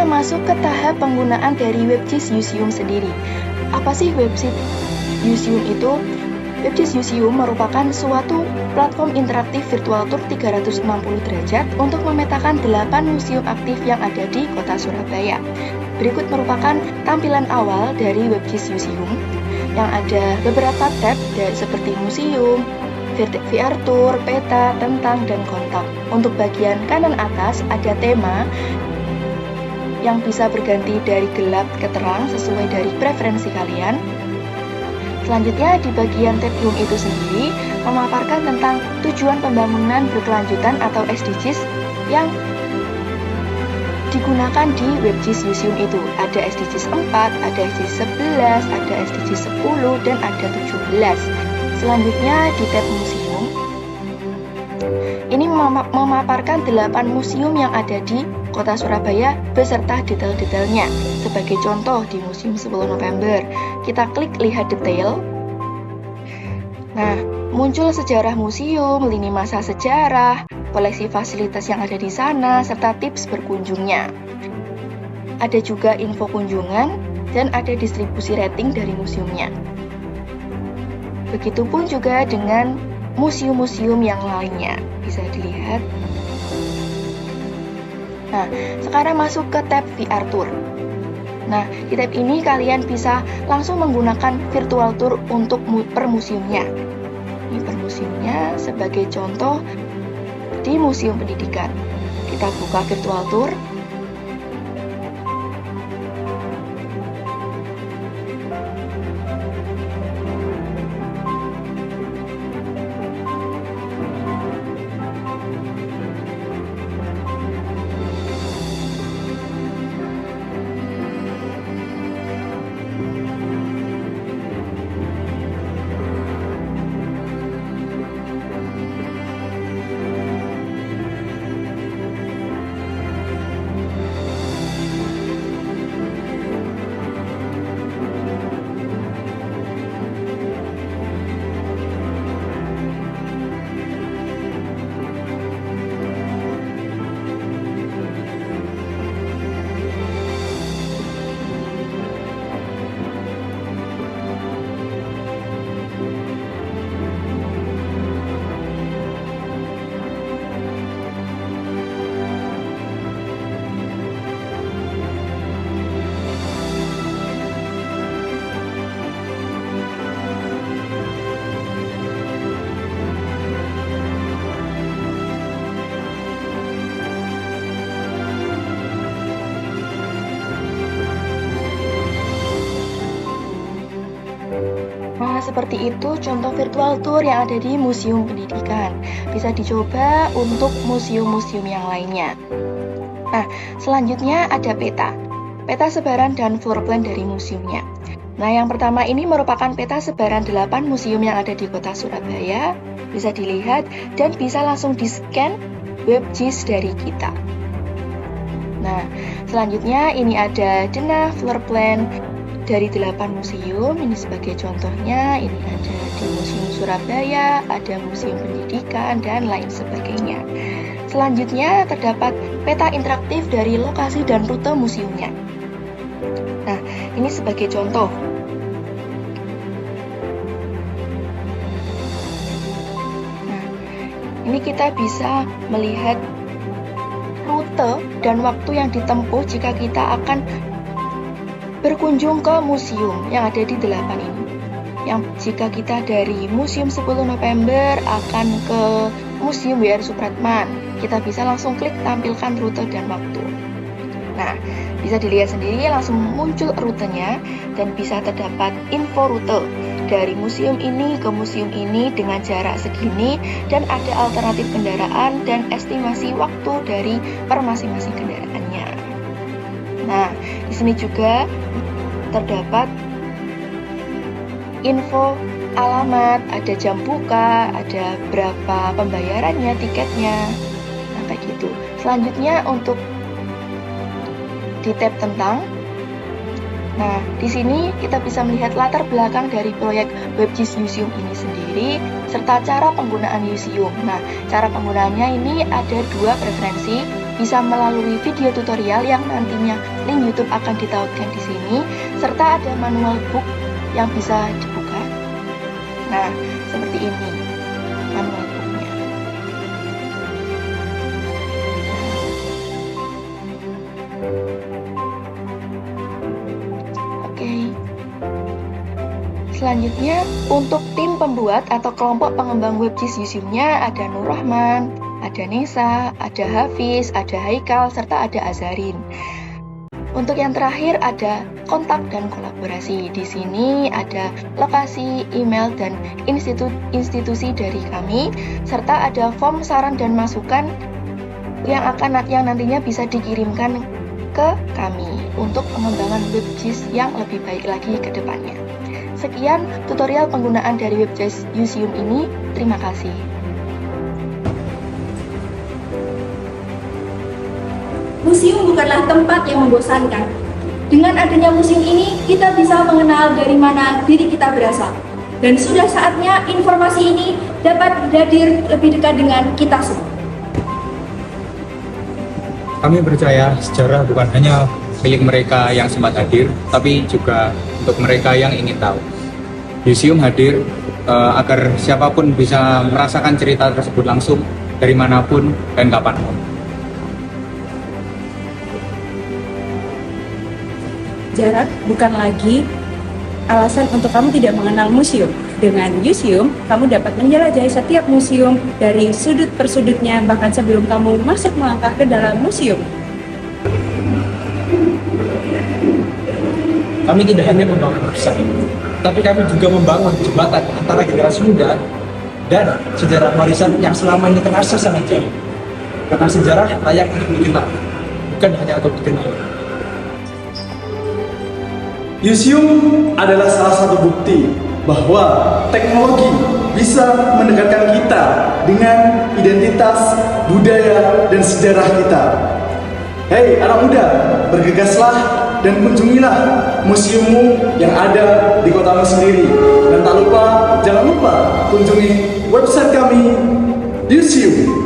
masuk ke tahap penggunaan dari WebGIS Museum sendiri. Apa sih WebGIS Museum itu? WebGIS Museum merupakan suatu platform interaktif virtual tour 360 derajat untuk memetakan 8 museum aktif yang ada di Kota Surabaya. Berikut merupakan tampilan awal dari WebGIS Museum yang ada beberapa tab seperti museum, VR tour, peta, tentang, dan kontak. Untuk bagian kanan atas ada tema yang bisa berganti dari gelap ke terang sesuai dari preferensi kalian. Selanjutnya di bagian tab Home itu sendiri memaparkan tentang tujuan pembangunan berkelanjutan atau SDGs yang digunakan di WebGIS Museum itu. Ada SDGs 4, ada SDGs 11, ada SDGs 10, dan ada 17. Selanjutnya di tab Museum, ini memaparkan 8 museum yang ada di Kota Surabaya beserta detail-detailnya. Sebagai contoh di Museum 10 November, kita klik lihat detail. Nah, muncul sejarah museum, lini masa sejarah, koleksi fasilitas yang ada di sana, serta tips berkunjungnya. Ada juga info kunjungan dan ada distribusi rating dari museumnya. Begitupun juga dengan museum-museum yang lainnya. Bisa dilihat. Nah, sekarang masuk ke tab VR Tour. Nah, di tab ini kalian bisa langsung menggunakan virtual tour untuk per museumnya. Ini per museumnya sebagai contoh di Museum Pendidikan. Kita buka virtual tour. Nah, seperti itu contoh virtual tour yang ada di Museum Pendidikan. Bisa dicoba untuk museum-museum yang lainnya. Nah, selanjutnya ada peta. Peta sebaran dan floor plan dari museumnya. Nah, yang pertama ini merupakan peta sebaran 8 museum yang ada di Kota Surabaya. Bisa dilihat dan bisa langsung di-scan WebGIS dari kita. Nah, selanjutnya ini ada denah floor plan dari 8 museum. Ini sebagai contohnya, ini ada di Museum Surabaya, ada Museum Pendidikan, dan lain sebagainya. Selanjutnya terdapat peta interaktif dari lokasi dan rute museumnya. Nah, ini sebagai contoh. Nah, ini kita bisa melihat rute dan waktu yang ditempuh jika kita akan berkunjung ke museum yang ada di 8 ini. Yang jika kita dari Museum 10 November akan ke Museum W.R. Supratman, kita bisa langsung klik tampilkan rute dan waktu. Nah, bisa dilihat sendiri langsung muncul rutenya dan bisa terdapat info rute dari museum ini ke museum ini dengan jarak segini dan ada alternatif kendaraan dan estimasi waktu dari per masing-masing kendaraannya. Nah, di sini juga terdapat info alamat, ada jam buka, ada berapa pembayarannya, tiketnya, nah kayak gitu. Selanjutnya untuk di tab tentang, nah di sini kita bisa melihat latar belakang dari proyek WebGIS Museum ini sendiri serta cara penggunaan museum. Nah, cara penggunaannya ini ada 2 preferensi. bisa melalui video tutorial yang nantinya link YouTube akan ditautkan di sini, serta ada manual book yang bisa dibuka. Nah, seperti ini manual booknya. Oke. Selanjutnya, untuk tim pembuat atau kelompok pengembang WebGIS Yusium-nya ada Nur Rahman, ada Nesa, ada Hafiz, ada Haikal, serta ada Azarin. Untuk yang terakhir ada kontak dan kolaborasi. Di sini ada lokasi, email, dan institusi dari kami, serta ada form saran dan masukan yang nantinya bisa dikirimkan ke kami untuk pengembangan WebGIS yang lebih baik lagi ke depannya. Sekian tutorial penggunaan dari WebGIS Yusium ini. Terima kasih. Museum bukanlah tempat yang membosankan. Dengan adanya museum ini, kita bisa mengenal dari mana diri kita berasal. Dan sudah saatnya informasi ini dapat hadir lebih dekat dengan kita semua. Kami percaya sejarah bukan hanya milik mereka yang sempat hadir, tapi juga untuk mereka yang ingin tahu. Museum hadir agar siapapun bisa merasakan cerita tersebut langsung dari manapun dan kapanpun. Jarak bukan lagi alasan untuk kamu tidak mengenal museum. Dengan Yusium, kamu dapat menjelajahi setiap museum dari sudut per sudutnya, bahkan sebelum kamu masuk melangkah ke dalam museum. Kami tidak hanya membangun website, tapi kami juga membangun jembatan antara generasi muda dan sejarah warisan yang selama ini terasa sangat jauh. Karena sejarah layak untuk dikenal, bukan hanya untuk dikenal. Yusium adalah salah satu bukti bahwa teknologi bisa mendekatkan kita dengan identitas, budaya, dan sejarah kita. Hei anak muda, bergegaslah dan kunjungilah museummu yang ada di kotamu sendiri. Dan jangan lupa kunjungi website kami, Yusium.